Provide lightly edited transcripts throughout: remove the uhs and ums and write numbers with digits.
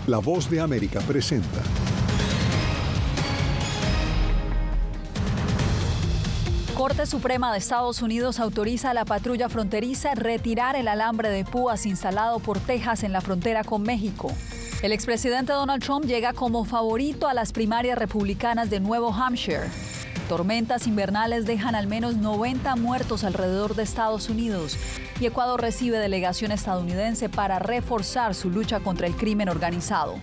La Voz de América presenta. Corte Suprema de Estados Unidos autoriza a la patrulla fronteriza retirar el alambre de púas instalado por Texas en la frontera con México. El expresidente Donald Trump llega como favorito a las primarias republicanas de Nuevo Hampshire. Tormentas invernales dejan al menos 90 muertos alrededor de Estados Unidos y Ecuador recibe delegación estadounidense para reforzar su lucha contra el crimen organizado.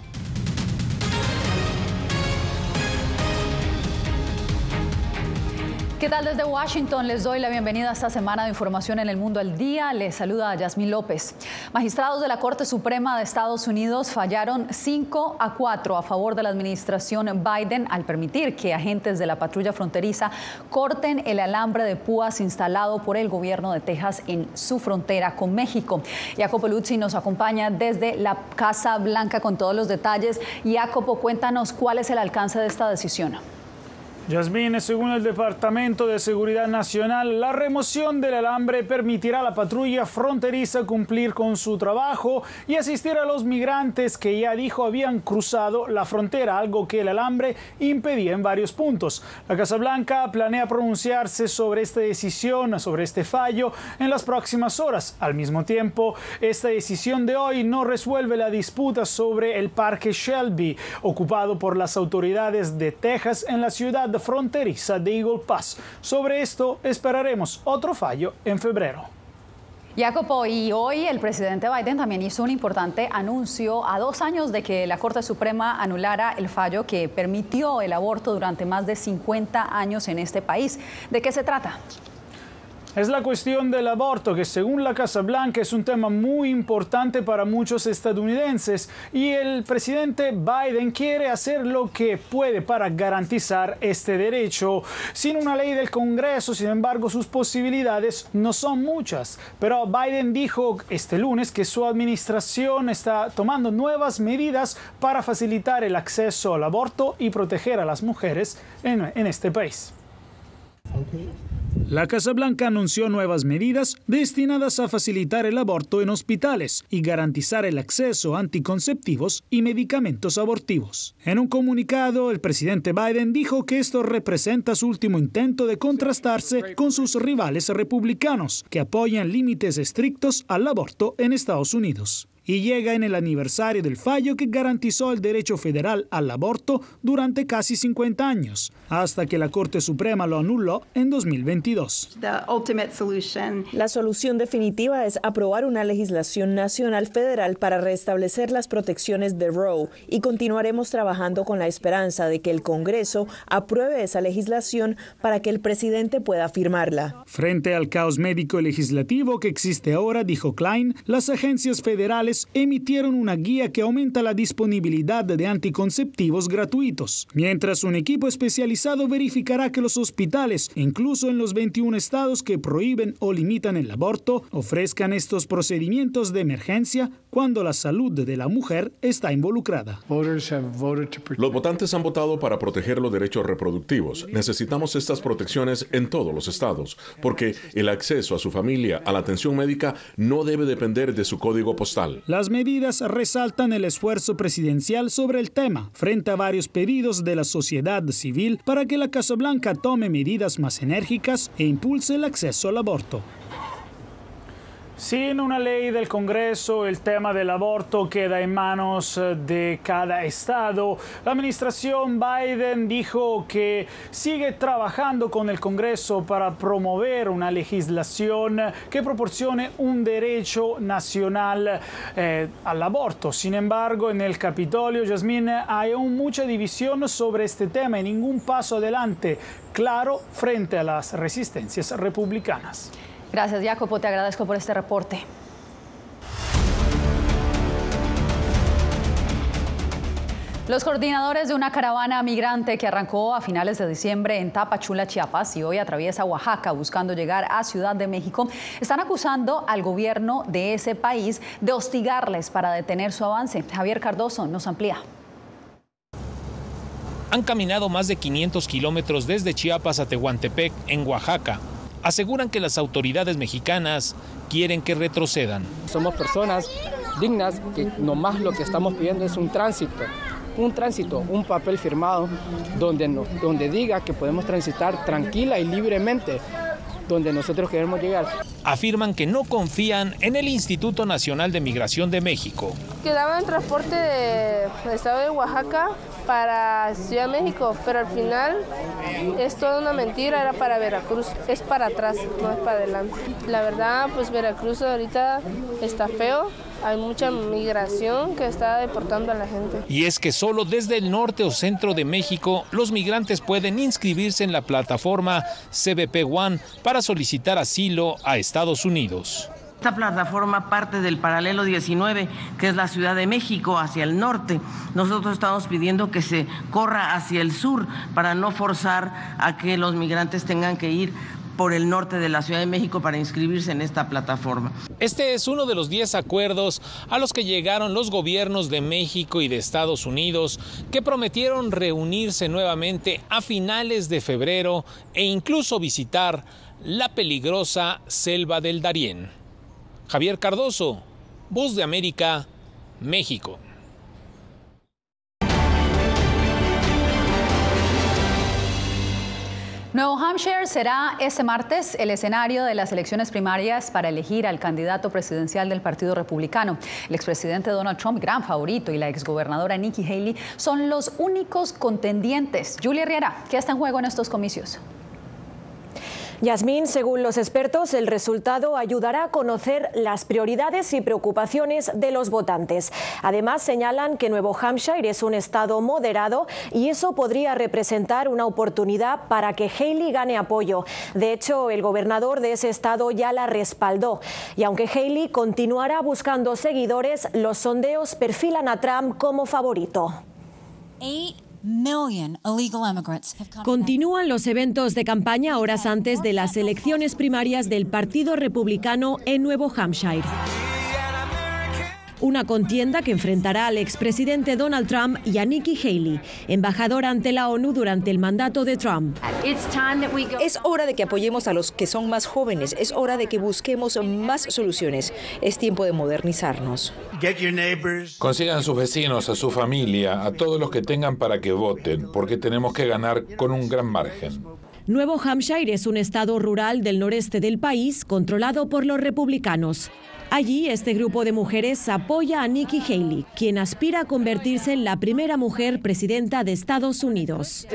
¿Qué tal desde Washington? Les doy la bienvenida a esta semana de información en el mundo al día. Les saluda Yasmín López. Magistrados de la Corte Suprema de Estados Unidos fallaron 5-4 a favor de la administración Biden al permitir que agentes de la patrulla fronteriza corten el alambre de púas instalado por el gobierno de Texas en su frontera con México. Jacopo Luzzi nos acompaña desde la Casa Blanca con todos los detalles. Jacopo, cuéntanos cuál es el alcance de esta decisión. Yasmín, según el Departamento de Seguridad Nacional, la remoción del alambre permitirá a la patrulla fronteriza cumplir con su trabajo y asistir a los migrantes que ya dijo habían cruzado la frontera, algo que el alambre impedía en varios puntos. La Casa Blanca planea pronunciarse sobre esta decisión, sobre este fallo, en las próximas horas. Al mismo tiempo, esta decisión de hoy no resuelve la disputa sobre el Parque Shelby, ocupado por las autoridades de Texas en la ciudad fronteriza de Eagle Pass. Sobre esto esperaremos otro fallo en febrero. Jacopo, y hoy el presidente Biden también hizo un importante anuncio a 2 años de que la Corte Suprema anulara el fallo que permitió el aborto durante más de 50 años en este país. ¿De qué se trata? Es la cuestión del aborto, que según la Casa Blanca es un tema muy importante para muchos estadounidenses y el presidente Biden quiere hacer lo que puede para garantizar este derecho. Sin una ley del Congreso, sin embargo, sus posibilidades no son muchas. Pero Biden dijo este lunes que su administración está tomando nuevas medidas para facilitar el acceso al aborto y proteger a las mujeres en este país. La Casa Blanca anunció nuevas medidas destinadas a facilitar el aborto en hospitales y garantizar el acceso a anticonceptivos y medicamentos abortivos. En un comunicado, el presidente Biden dijo que esto representa su último intento de contrastarse con sus rivales republicanos, que apoyan límites estrictos al aborto en Estados Unidos. Y llega en el aniversario del fallo que garantizó el derecho federal al aborto durante casi 50 años, hasta que la Corte Suprema lo anuló en 2022. La solución definitiva es aprobar una legislación nacional federal para restablecer las protecciones de Roe y continuaremos trabajando con la esperanza de que el Congreso apruebe esa legislación para que el presidente pueda firmarla. Frente al caos médico y legislativo que existe ahora, dijo Klein, las agencias federales emitieron una guía que aumenta la disponibilidad de anticonceptivos gratuitos, mientras un equipo especializado verificará que los hospitales, incluso en los 21 estados que prohíben o limitan el aborto, ofrezcan estos procedimientos de emergencia cuando la salud de la mujer está involucrada. Los votantes han votado para proteger los derechos reproductivos. Necesitamos estas protecciones en todos los estados, porque el acceso a su familia a la atención médica no debe depender de su código postal. Las medidas resaltan el esfuerzo presidencial sobre el tema, frente a varios pedidos de la sociedad civil para que la Casa Blanca tome medidas más enérgicas e impulse el acceso al aborto. Sin una ley del Congreso, el tema del aborto queda en manos de cada estado. La administración Biden dijo que sigue trabajando con el Congreso para promover una legislación que proporcione un derecho nacional al aborto. Sin embargo, en el Capitolio, Yasmín, hay aún mucha división sobre este tema y ningún paso adelante claro frente a las resistencias republicanas. Gracias, Jacopo. Te agradezco por este reporte. Los coordinadores de una caravana migrante que arrancó a finales de diciembre en Tapachula, Chiapas, y hoy atraviesa Oaxaca buscando llegar a Ciudad de México, están acusando al gobierno de ese país de hostigarles para detener su avance. Javier Cardoso nos amplía. Han caminado más de 500 kilómetros desde Chiapas a Tehuantepec, en Oaxaca. Aseguran que las autoridades mexicanas quieren que retrocedan. Somos personas dignas, que nomás lo que estamos pidiendo es un tránsito, un papel firmado donde diga que podemos transitar tranquila y libremente donde nosotros queremos llegar. Afirman que no confían en el Instituto Nacional de Migración de México. Quedaba en transporte del estado de Oaxaca para Ciudad de México, pero al final es toda una mentira, era para Veracruz, es para atrás, no es para adelante. La verdad, pues Veracruz ahorita está feo. Hay mucha migración que está deportando a la gente. Y es que solo desde el norte o centro de México los migrantes pueden inscribirse en la plataforma CBP One para solicitar asilo a Estados Unidos. Esta plataforma parte del paralelo 19, que es la Ciudad de México, hacia el norte. Nosotros estamos pidiendo que se corra hacia el sur para no forzar a que los migrantes tengan que ir por el norte de la Ciudad de México para inscribirse en esta plataforma. Este es uno de los 10 acuerdos a los que llegaron los gobiernos de México y de Estados Unidos, que prometieron reunirse nuevamente a finales de febrero e incluso visitar la peligrosa selva del Darién. Javier Cardoso, Voz de América, México. Nuevo Hampshire será este martes el escenario de las elecciones primarias para elegir al candidato presidencial del Partido Republicano. El expresidente Donald Trump, gran favorito, y la exgobernadora Nikki Haley son los únicos contendientes. Julia Riera, ¿qué está en juego en estos comicios? Yasmín, según los expertos, el resultado ayudará a conocer las prioridades y preocupaciones de los votantes. Además, señalan que Nuevo Hampshire es un estado moderado y eso podría representar una oportunidad para que Haley gane apoyo. De hecho, el gobernador de ese estado ya la respaldó. Y aunque Haley continuará buscando seguidores, los sondeos perfilan a Trump como favorito. Continúan los eventos de campaña horas antes de las elecciones primarias del Partido Republicano en Nuevo Hampshire. Una contienda que enfrentará al expresidente Donald Trump y a Nikki Haley, embajadora ante la ONU durante el mandato de Trump. Es hora de que apoyemos a los que son más jóvenes, es hora de que busquemos más soluciones, es tiempo de modernizarnos. Consigan a sus vecinos, a su familia, a todos los que tengan para que voten, porque tenemos que ganar con un gran margen. Nuevo Hampshire es un estado rural del noreste del país controlado por los republicanos. Allí, este grupo de mujeres apoya a Nikki Haley, quien aspira a convertirse en la primera mujer presidenta de Estados Unidos.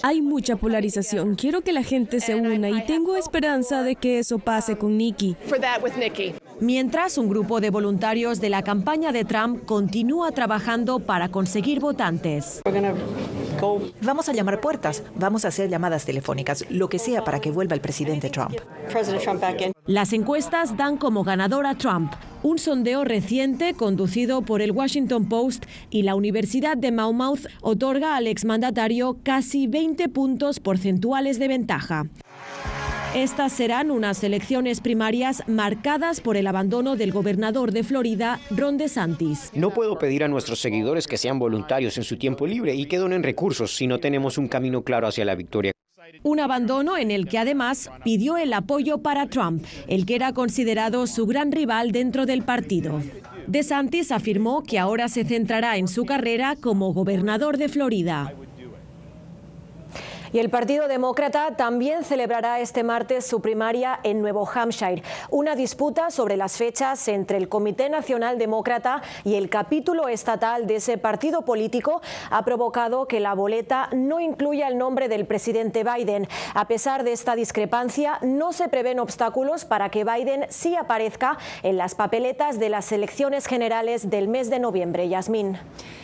Hay mucha polarización. Quiero que la gente se una y tengo esperanza de que eso pase con Nikki. Mientras, un grupo de voluntarios de la campaña de Trump continúa trabajando para conseguir votantes. Vamos a llamar puertas, vamos a hacer llamadas telefónicas, lo que sea para que vuelva el presidente Trump. Las encuestas dan como ganador a Trump. Un sondeo reciente conducido por el Washington Post y la Universidad de Monmouth otorga al exmandatario casi 20 puntos porcentuales de ventaja. Estas serán unas elecciones primarias marcadas por el abandono del gobernador de Florida, Ron DeSantis. No puedo pedir a nuestros seguidores que sean voluntarios en su tiempo libre y que donen recursos si no tenemos un camino claro hacia la victoria. Un abandono en el que además pidió el apoyo para Trump, el que era considerado su gran rival dentro del partido. DeSantis afirmó que ahora se centrará en su carrera como gobernador de Florida. Y el Partido Demócrata también celebrará este martes su primaria en Nuevo Hampshire. Una disputa sobre las fechas entre el Comité Nacional Demócrata y el capítulo estatal de ese partido político ha provocado que la boleta no incluya el nombre del presidente Biden. A pesar de esta discrepancia, no se prevén obstáculos para que Biden sí aparezca en las papeletas de las elecciones generales del mes de noviembre. Yasmín.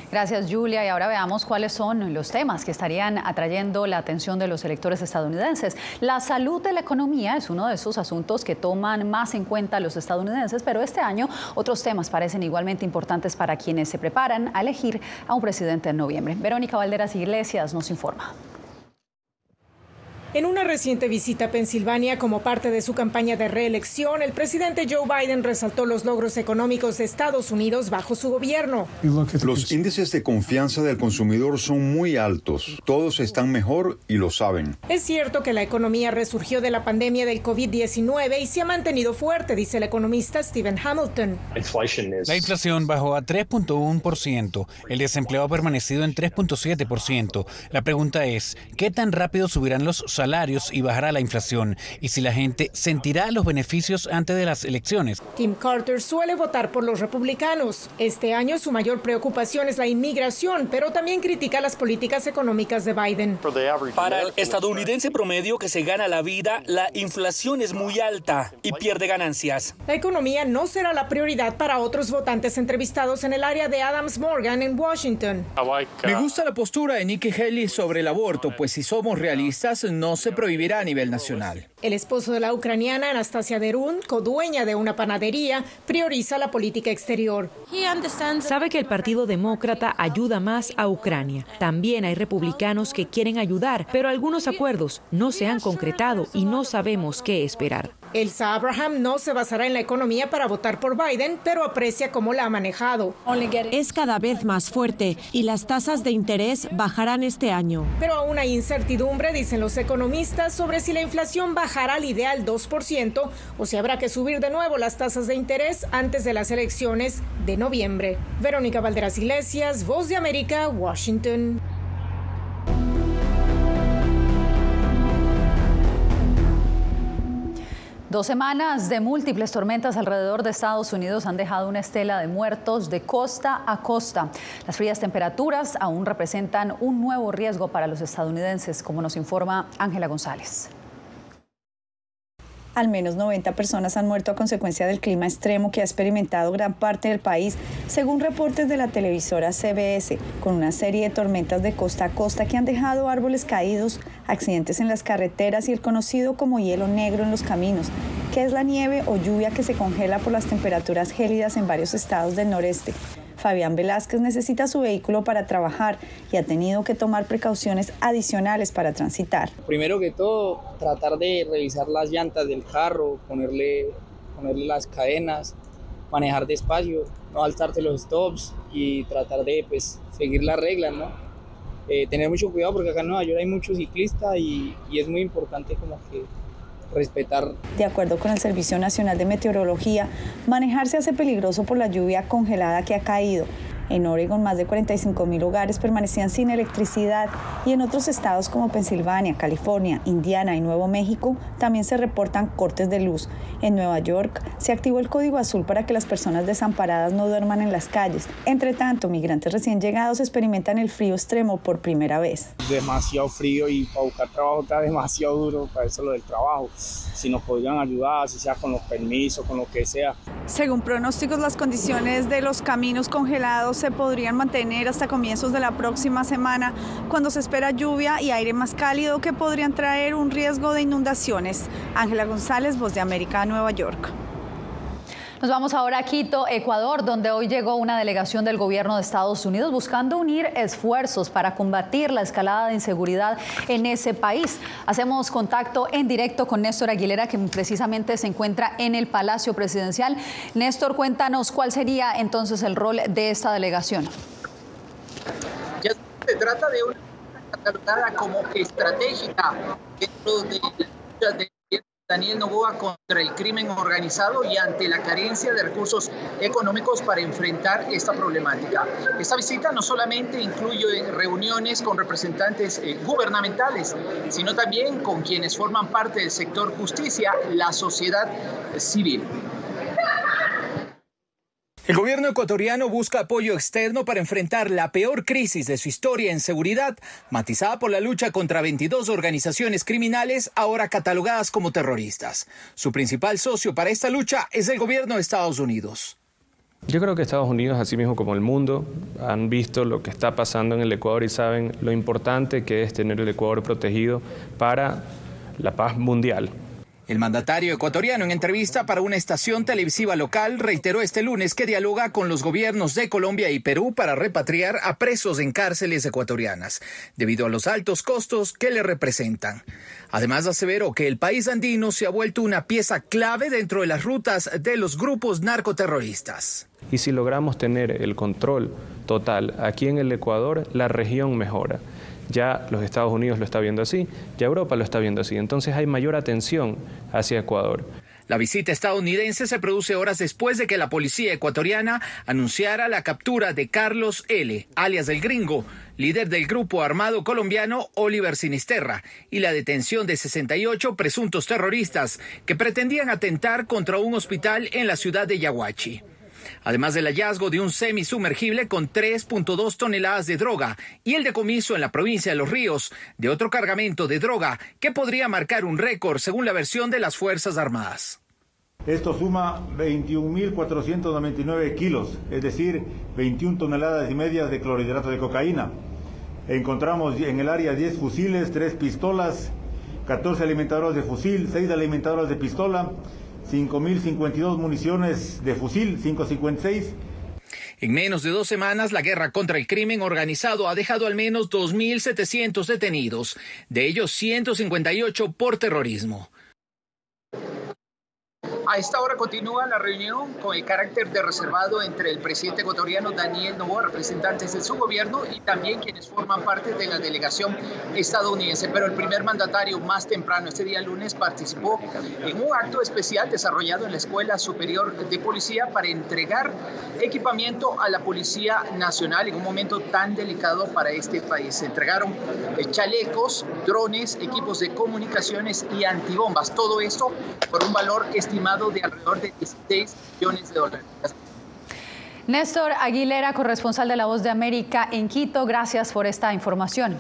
Gracias, Julia. Y ahora veamos cuáles son los temas que estarían atrayendo la atención de los electores estadounidenses. La salud de la economía es uno de esos asuntos que toman más en cuenta los estadounidenses, pero este año otros temas parecen igualmente importantes para quienes se preparan a elegir a un presidente en noviembre. Verónica Valderas Iglesias nos informa. En una reciente visita a Pensilvania como parte de su campaña de reelección, el presidente Joe Biden resaltó los logros económicos de Estados Unidos bajo su gobierno. Los índices de confianza del consumidor son muy altos. Todos están mejor y lo saben. Es cierto que la economía resurgió de la pandemia del COVID-19 y se ha mantenido fuerte, dice el economista Stephen Hamilton. La inflación bajó a 3.1%. El desempleo ha permanecido en 3.7%. La pregunta es, ¿qué tan rápido subirán los salarios y bajará la inflación? Y si la gente sentirá los beneficios antes de las elecciones. Tim Carter suele votar por los republicanos. Este año su mayor preocupación es la inmigración, pero también critica las políticas económicas de Biden. Para el estadounidense promedio que se gana la vida, la inflación es muy alta y pierde ganancias. La economía no será la prioridad para otros votantes entrevistados en el área de Adams Morgan en Washington. Me gusta la postura de Nikki Haley sobre el aborto, pues si somos realistas, no se prohibirá a nivel nacional. El esposo de la ucraniana Anastasia Derun, codueña de una panadería, prioriza la política exterior. Sabe que el Partido Demócrata ayuda más a Ucrania. También hay republicanos que quieren ayudar, pero algunos acuerdos no se han concretado y no sabemos qué esperar. Elsa Abraham no se basará en la economía para votar por Biden, pero aprecia cómo la ha manejado. Es cada vez más fuerte y las tasas de interés bajarán este año. Pero aún hay incertidumbre, dicen los economistas, sobre si la inflación bajará al ideal 2% o si habrá que subir de nuevo las tasas de interés antes de las elecciones de noviembre. Verónica Valderas Iglesias, Voz de América, Washington. Dos semanas de múltiples tormentas alrededor de Estados Unidos han dejado una estela de muertos de costa a costa. Las frías temperaturas aún representan un nuevo riesgo para los estadounidenses, como nos informa Ángela González. Al menos 90 personas han muerto a consecuencia del clima extremo que ha experimentado gran parte del país, según reportes de la televisora CBS, con una serie de tormentas de costa a costa que han dejado árboles caídos, accidentes en las carreteras y el conocido como hielo negro en los caminos, que es la nieve o lluvia que se congela por las temperaturas gélidas en varios estados del noreste. Fabián Velázquez necesita su vehículo para trabajar y ha tenido que tomar precauciones adicionales para transitar. Primero que todo, tratar de revisar las llantas del carro, ponerle las cadenas, manejar despacio, no saltarse los stops y tratar de seguir las reglas, ¿no? Tener mucho cuidado porque acá en Nueva York hay muchos ciclistas y es muy importante como que respetar. De acuerdo con el Servicio Nacional de Meteorología, manejar se hace peligroso por la lluvia congelada que ha caído. En Oregon, más de 45.000 hogares permanecían sin electricidad y en otros estados como Pensilvania, California, Indiana y Nuevo México también se reportan cortes de luz. En Nueva York se activó el código azul para que las personas desamparadas no duerman en las calles. Entre tanto, migrantes recién llegados experimentan el frío extremo por primera vez. Demasiado frío y para buscar trabajo está demasiado duro, para eso lo del trabajo. Si nos podrían ayudar, si sea con los permisos, con lo que sea. Según pronósticos, las condiciones de los caminos congelados se podrían mantener hasta comienzos de la próxima semana, cuando se espera lluvia y aire más cálido que podrían traer un riesgo de inundaciones. Ángela González, Voz de América, Nueva York. Nos vamos ahora a Quito, Ecuador, donde hoy llegó una delegación del gobierno de Estados Unidos buscando unir esfuerzos para combatir la escalada de inseguridad en ese país. Hacemos contacto en directo con Néstor Aguilera, que precisamente se encuentra en el Palacio Presidencial. Néstor, cuéntanos cuál sería entonces el rol de esta delegación. Ya se trata de una catalogada como estratégica dentro de la lucha de Daniel Noboa contra el crimen organizado y ante la carencia de recursos económicos para enfrentar esta problemática. Esta visita no solamente incluye reuniones con representantes gubernamentales, sino también con quienes forman parte del sector justicia, la sociedad civil. El gobierno ecuatoriano busca apoyo externo para enfrentar la peor crisis de su historia en seguridad, matizada por la lucha contra 22 organizaciones criminales ahora catalogadas como terroristas. Su principal socio para esta lucha es el gobierno de Estados Unidos. Yo creo que Estados Unidos, así mismo como el mundo, han visto lo que está pasando en el Ecuador y saben lo importante que es tener el Ecuador protegido para la paz mundial. El mandatario ecuatoriano, en entrevista para una estación televisiva local, reiteró este lunes que dialoga con los gobiernos de Colombia y Perú para repatriar a presos en cárceles ecuatorianas, debido a los altos costos que le representan. Además, aseveró que el país andino se ha vuelto una pieza clave dentro de las rutas de los grupos narcoterroristas. Y si logramos tener el control total aquí en el Ecuador, la región mejora. Ya los Estados Unidos lo está viendo así, ya Europa lo está viendo así. Entonces hay mayor atención hacia Ecuador. La visita estadounidense se produce horas después de que la policía ecuatoriana anunciara la captura de Carlos L., alias El Gringo, líder del grupo armado colombiano Oliver Sinisterra, y la detención de 68 presuntos terroristas que pretendían atentar contra un hospital en la ciudad de Yaguachi. Además del hallazgo de un semisumergible con 3.2 toneladas de droga y el decomiso en la provincia de Los Ríos de otro cargamento de droga que podría marcar un récord según la versión de las Fuerzas Armadas. Esto suma 21.499 kilos, es decir, 21 toneladas y media de clorhidrato de cocaína. Encontramos en el área 10 fusiles, 3 pistolas, 14 alimentadoras de fusil, 6 alimentadoras de pistola, 5.052 municiones de fusil, 5.56. En menos de 2 semanas, la guerra contra el crimen organizado ha dejado al menos 2.700 detenidos, de ellos 158 por terrorismo. A esta hora continúa la reunión con el carácter de reservado entre el presidente ecuatoriano Daniel Noboa, representantes de su gobierno y también quienes forman parte de la delegación estadounidense. Pero el primer mandatario más temprano, este día lunes, participó en un acto especial desarrollado en la Escuela Superior de Policía para entregar equipamiento a la Policía Nacional en un momento tan delicado para este país. Se entregaron chalecos, drones, equipos de comunicaciones y antibombas. Todo esto por un valor estimado de alrededor de 16 millones de dólares. Néstor Aguilera, corresponsal de La Voz de América en Quito, gracias por esta información.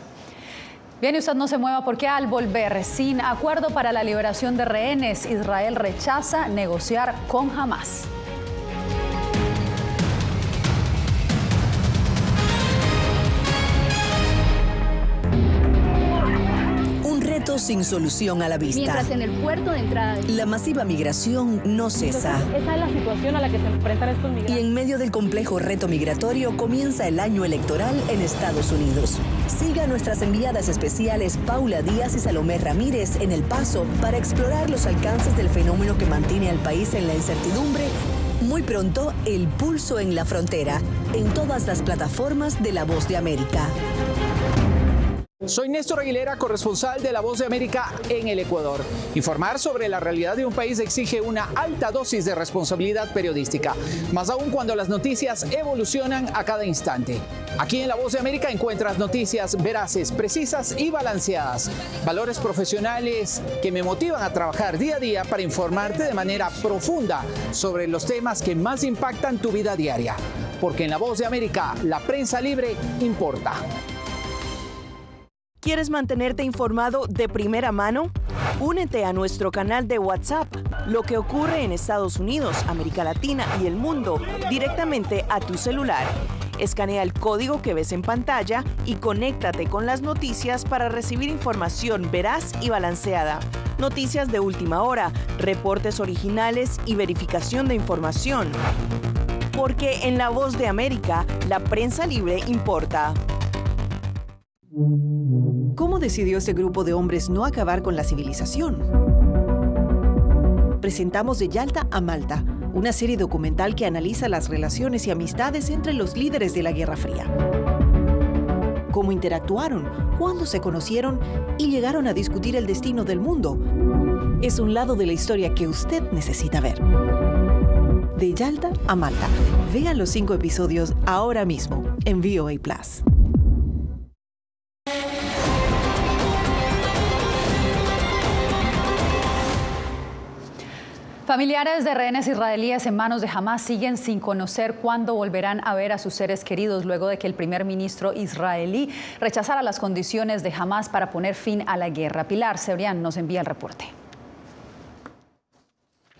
Bien, y usted no se mueva porque al volver, sin acuerdo para la liberación de rehenes, Israel rechaza negociar con Hamás. Sin solución a la vista. Mientras en el puerto de entrada la masiva migración no cesa. Esa es la situación a la que se enfrentan estos migrantes. Y en medio del complejo reto migratorio comienza el año electoral en Estados Unidos. Siga a nuestras enviadas especiales Paula Díaz y Salomé Ramírez en El Paso para explorar los alcances del fenómeno que mantiene al país en la incertidumbre. Muy pronto, El Pulso en la Frontera, en todas las plataformas de La Voz de América. Soy Néstor Aguilera, corresponsal de La Voz de América en el Ecuador. Informar sobre la realidad de un país exige una alta dosis de responsabilidad periodística, más aún cuando las noticias evolucionan a cada instante. Aquí en La Voz de América encuentras noticias veraces, precisas y balanceadas. Valores profesionales que me motivan a trabajar día a día para informarte de manera profunda sobre los temas que más impactan tu vida diaria. Porque en La Voz de América, la prensa libre importa. ¿Quieres mantenerte informado de primera mano? Únete a nuestro canal de WhatsApp. Lo que ocurre en Estados Unidos, América Latina y el mundo directamente a tu celular. Escanea el código que ves en pantalla y conéctate con las noticias para recibir información veraz y balanceada. Noticias de última hora, reportes originales y verificación de información. Porque en La Voz de América, la prensa libre importa. ¿Cómo decidió este grupo de hombres no acabar con la civilización? Presentamos De Yalta a Malta, una serie documental que analiza las relaciones y amistades entre los líderes de la Guerra Fría. Cómo interactuaron, cuándo se conocieron y llegaron a discutir el destino del mundo. Es un lado de la historia que usted necesita ver. De Yalta a Malta. Vea los 5 episodios ahora mismo en VOA+. Familiares de rehenes israelíes en manos de Hamás siguen sin conocer cuándo volverán a ver a sus seres queridos luego de que el primer ministro israelí rechazara las condiciones de Hamás para poner fin a la guerra. Pilar Cebrián nos envía el reporte.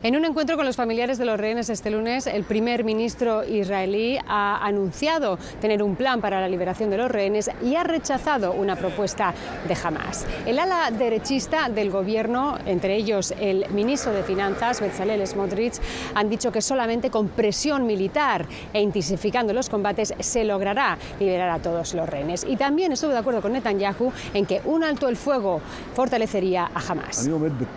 En un encuentro con los familiares de los rehenes este lunes, el primer ministro israelí ha anunciado tener un plan para la liberación de los rehenes y ha rechazado una propuesta de Hamás. El ala derechista del gobierno, entre ellos el ministro de Finanzas, Bezalel Smotrich, han dicho que solamente con presión militar e intensificando los combates se logrará liberar a todos los rehenes. Y también estuvo de acuerdo con Netanyahu en que un alto el fuego fortalecería a Hamás.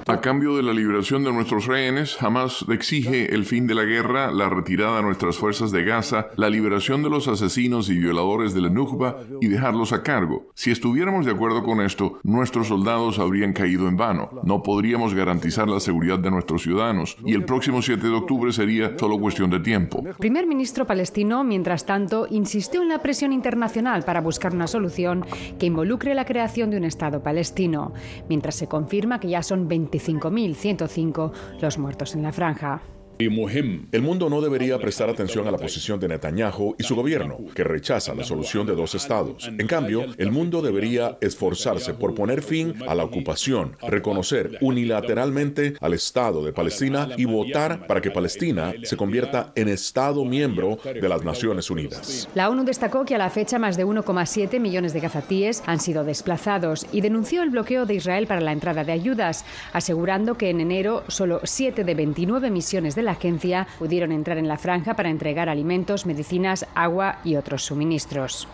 A cambio de la liberación de nuestros rehenes, Hamás exige el fin de la guerra, la retirada de nuestras fuerzas de Gaza, la liberación de los asesinos y violadores de la Nukba y dejarlos a cargo. Si estuviéramos de acuerdo con esto, nuestros soldados habrían caído en vano. No podríamos garantizar la seguridad de nuestros ciudadanos y el próximo 7 de octubre sería solo cuestión de tiempo. El primer ministro palestino, mientras tanto, insistió en la presión internacional para buscar una solución que involucre la creación de un Estado palestino, mientras se confirma que ya son 25.105 los muertos en la franja. El mundo no debería prestar atención a la posición de Netanyahu y su gobierno, que rechaza la solución de 2 estados. En cambio, el mundo debería esforzarse por poner fin a la ocupación, reconocer unilateralmente al Estado de Palestina y votar para que Palestina se convierta en Estado miembro de las Naciones Unidas. La ONU destacó que a la fecha más de 1,7 millones de gazatíes han sido desplazados y denunció el bloqueo de Israel para la entrada de ayudas, asegurando que en enero solo 7 de 29 misiones de la agencia pudieron entrar en la franja para entregar alimentos, medicinas, agua y otros suministros.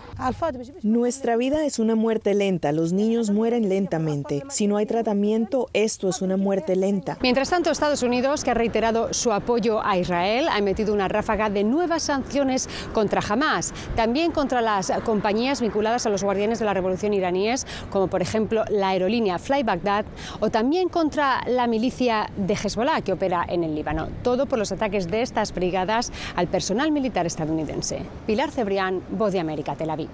Nuestra vida es una muerte lenta. Los niños mueren lentamente. Si no hay tratamiento, esto es una muerte lenta. Mientras tanto, Estados Unidos, que ha reiterado su apoyo a Israel, ha emitido una ráfaga de nuevas sanciones contra Hamás, también contra las compañías vinculadas a los guardianes de la revolución iraníes, como por ejemplo la aerolínea Fly Baghdad, o también contra la milicia de Hezbollah, que opera en el Líbano. Todo por los ataques de estas brigadas al personal militar estadounidense. Pilar Cebrián, Voz de América, Tel Aviv.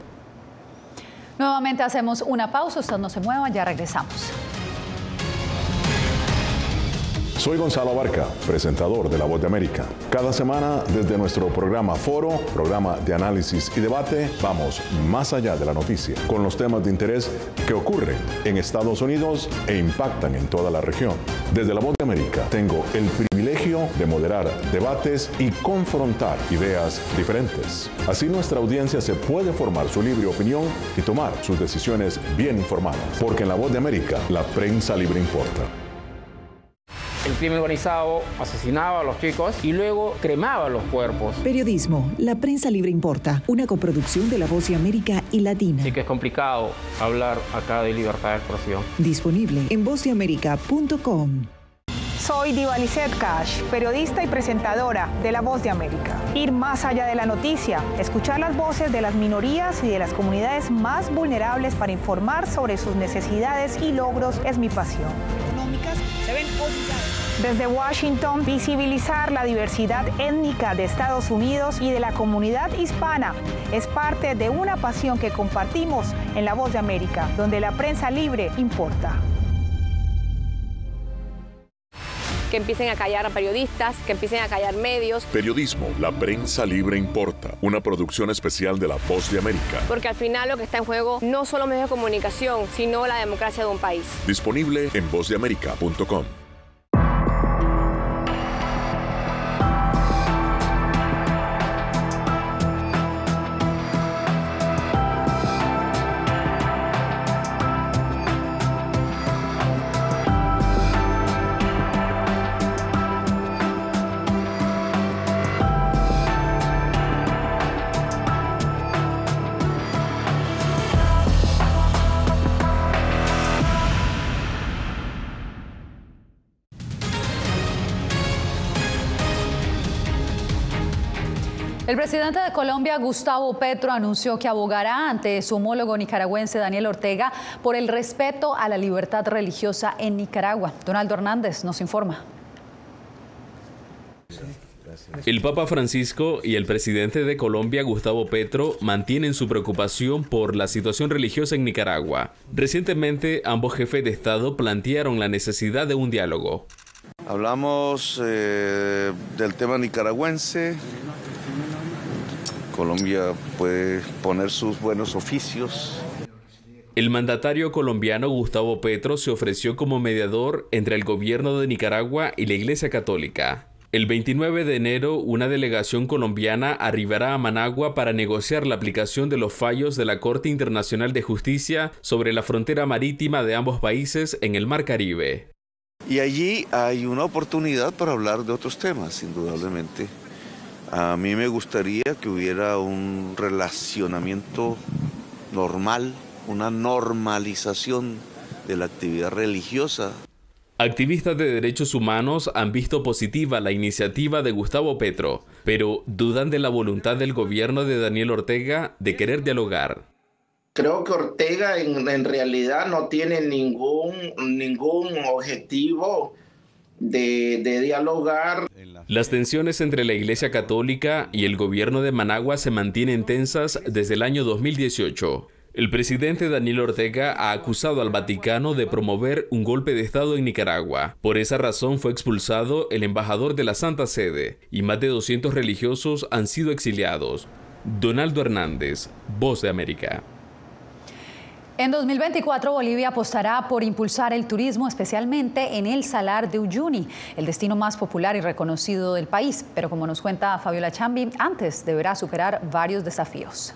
Nuevamente hacemos una pausa, usted no se mueva, ya regresamos. Soy Gonzalo Abarca, presentador de La Voz de América. Cada semana, desde nuestro programa Foro, programa de análisis y debate, vamos más allá de la noticia, con los temas de interés que ocurren en Estados Unidos e impactan en toda la región. Desde La Voz de América, tengo el privilegio de moderar debates y confrontar ideas diferentes. Así nuestra audiencia se puede formar su libre opinión y tomar sus decisiones bien informadas. Porque en La Voz de América, la prensa libre importa. El crimen organizado asesinaba a los chicos y luego cremaba los cuerpos. Periodismo, la prensa libre importa, una coproducción de La Voz de América y Latina. Sí que es complicado hablar acá de libertad de expresión. Disponible en vozdeamerica.com. Soy Diva Lizeth Cash, periodista y presentadora de La Voz de América. Ir más allá de la noticia, escuchar las voces de las minorías y de las comunidades más vulnerables para informar sobre sus necesidades y logros es mi pasión. Económicas se ven obligadas. Desde Washington, visibilizar la diversidad étnica de Estados Unidos y de la comunidad hispana es parte de una pasión que compartimos en La Voz de América, donde la prensa libre importa. Que empiecen a callar a periodistas, que empiecen a callar medios. Periodismo, la prensa libre importa. Una producción especial de La Voz de América. Porque al final lo que está en juego no solo medios de comunicación, sino la democracia de un país. Disponible en vozdeamerica.com. El presidente de Colombia, Gustavo Petro, anunció que abogará ante su homólogo nicaragüense, Daniel Ortega, por el respeto a la libertad religiosa en Nicaragua. Donaldo Hernández nos informa. El Papa Francisco y el presidente de Colombia, Gustavo Petro, mantienen su preocupación por la situación religiosa en Nicaragua. Recientemente, ambos jefes de Estado plantearon la necesidad de un diálogo. Hablamos del tema nicaragüense. Colombia puede poner sus buenos oficios El mandatario colombiano Gustavo Petro se ofreció como mediador entre el gobierno de Nicaragua y la Iglesia Católica. El 29 de enero, una delegación colombiana arribará a Managua para negociar la aplicación de los fallos de la Corte Internacional de Justicia sobre la frontera marítima de ambos países en el Mar Caribe. Y allí hay una oportunidad para hablar de otros temas, indudablemente. A mí me gustaría que hubiera un relacionamiento normal, una normalización de la actividad religiosa. Activistas de derechos humanos han visto positiva la iniciativa de Gustavo Petro, pero dudan de la voluntad del gobierno de Daniel Ortega de querer dialogar. Creo que Ortega en realidad no tiene ningún objetivo de dialogar. Las tensiones entre la Iglesia Católica y el gobierno de Managua se mantienen tensas desde el año 2018. El presidente Daniel Ortega ha acusado al Vaticano de promover un golpe de Estado en Nicaragua. Por esa razón fue expulsado el embajador de la Santa Sede y más de 200 religiosos han sido exiliados. Donaldo Hernández, Voz de América. En 2024, Bolivia apostará por impulsar el turismo, especialmente en el Salar de Uyuni, el destino más popular y reconocido del país. Pero como nos cuenta Fabiola Chambi, antes deberá superar varios desafíos.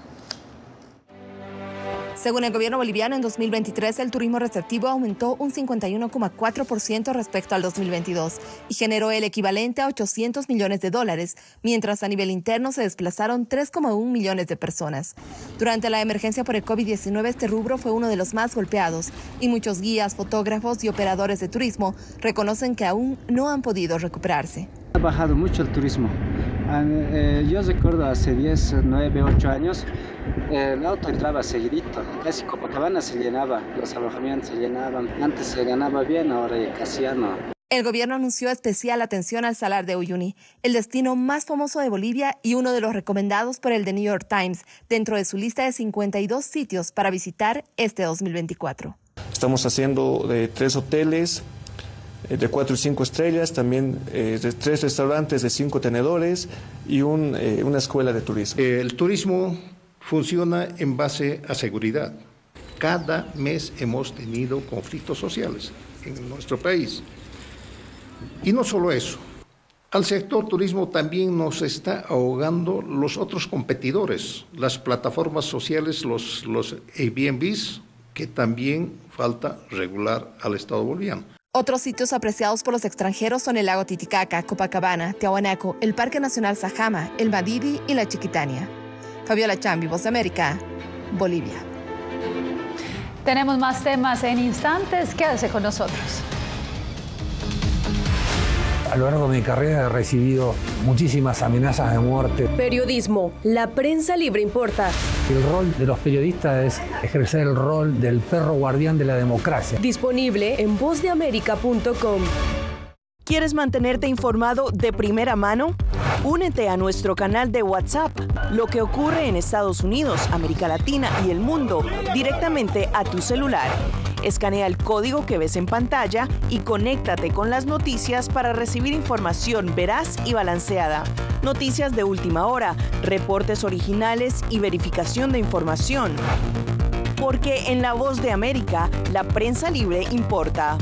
Según el gobierno boliviano, en 2023 el turismo receptivo aumentó un 51,4% respecto al 2022 y generó el equivalente a $800 millones, mientras a nivel interno se desplazaron 3,1 millones de personas. Durante la emergencia por el COVID-19, este rubro fue uno de los más golpeados y muchos guías, fotógrafos y operadores de turismo reconocen que aún no han podido recuperarse. Ha bajado mucho el turismo. Yo recuerdo hace 10, 9, 8 años, el auto entraba seguidito, casi Copacabana se llenaba, los alojamientos se llenaban, antes se ganaba bien, ahora casi ya no. El gobierno anunció especial atención al Salar de Uyuni, el destino más famoso de Bolivia y uno de los recomendados por el The New York Times, dentro de su lista de 52 sitios para visitar este 2024. Estamos haciendo 3 hoteles de 4 y 5 estrellas, también 3 restaurantes de 5 tenedores y una escuela de turismo. El turismo funciona en base a seguridad. Cada mes hemos tenido conflictos sociales en nuestro país. Y no solo eso, al sector turismo también nos está ahogando los otros competidores, las plataformas sociales, los Airbnbs, que también falta regular al Estado boliviano. Otros sitios apreciados por los extranjeros son el lago Titicaca, Copacabana, Tiahuanaco, el Parque Nacional Sajama, el Madidi y la Chiquitania. Fabiola Chambi, Voz de América, Bolivia. Tenemos más temas en instantes. Quédese con nosotros. A lo largo de mi carrera he recibido muchísimas amenazas de muerte. Periodismo, la prensa libre importa. El rol de los periodistas es ejercer el rol del perro guardián de la democracia. Disponible en vozdeamerica.com. ¿Quieres mantenerte informado de primera mano? Únete a nuestro canal de WhatsApp. Lo que ocurre en Estados Unidos, América Latina y el mundo directamente a tu celular. Escanea el código que ves en pantalla y conéctate con las noticias para recibir información veraz y balanceada. Noticias de última hora, reportes originales y verificación de información. Porque en La Voz de América, la prensa libre importa.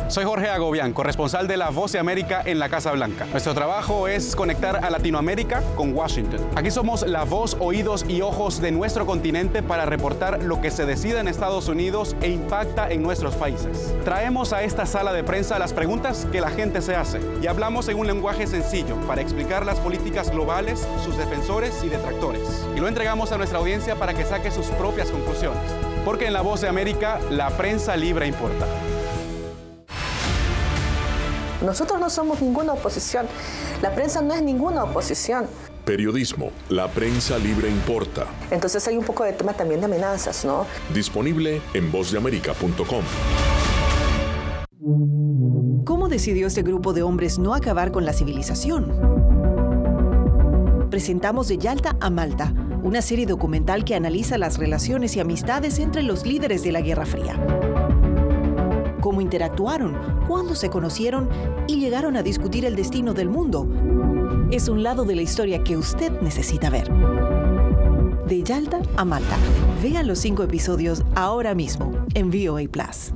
Soy Jorge Agobián, corresponsal de La Voz de América en la Casa Blanca. Nuestro trabajo es conectar a Latinoamérica con Washington. Aquí somos la voz, oídos y ojos de nuestro continente para reportar lo que se decide en Estados Unidos e impacta en nuestros países. Traemos a esta sala de prensa las preguntas que la gente se hace y hablamos en un lenguaje sencillo para explicar las políticas globales, sus defensores y detractores. Y lo entregamos a nuestra audiencia para que saque sus propias conclusiones. Porque en La Voz de América, la prensa libre importa. Nosotros no somos ninguna oposición. La prensa no es ninguna oposición. Periodismo, la prensa libre importa. Entonces hay un poco de tema también de amenazas, ¿no? Disponible en vozdeamerica.com. ¿Cómo decidió este grupo de hombres no acabar con la civilización? Presentamos De Yalta a Malta, una serie documental que analiza las relaciones y amistades entre los líderes de la Guerra Fría. Cómo interactuaron, cuándo se conocieron y llegaron a discutir el destino del mundo. es un lado de la historia que usted necesita ver. De Yalta a Malta. Vea los 5 episodios ahora mismo en VOA Plus.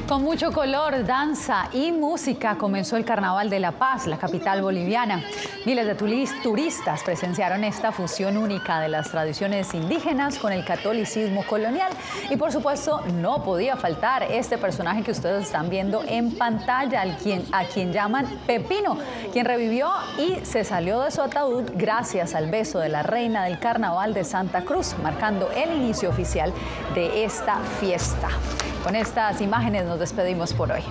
Con mucho color, danza y música comenzó el Carnaval de La Paz, la capital boliviana. Miles de turistas presenciaron esta fusión única de las tradiciones indígenas con el catolicismo colonial. Y por supuesto, no podía faltar este personaje que ustedes están viendo en pantalla, a quien llaman Pepino, quien revivió y se salió de su ataúd gracias al beso de la reina del Carnaval de Santa Cruz, marcando el inicio oficial de esta fiesta. Con estas imágenes nos despedimos por hoy.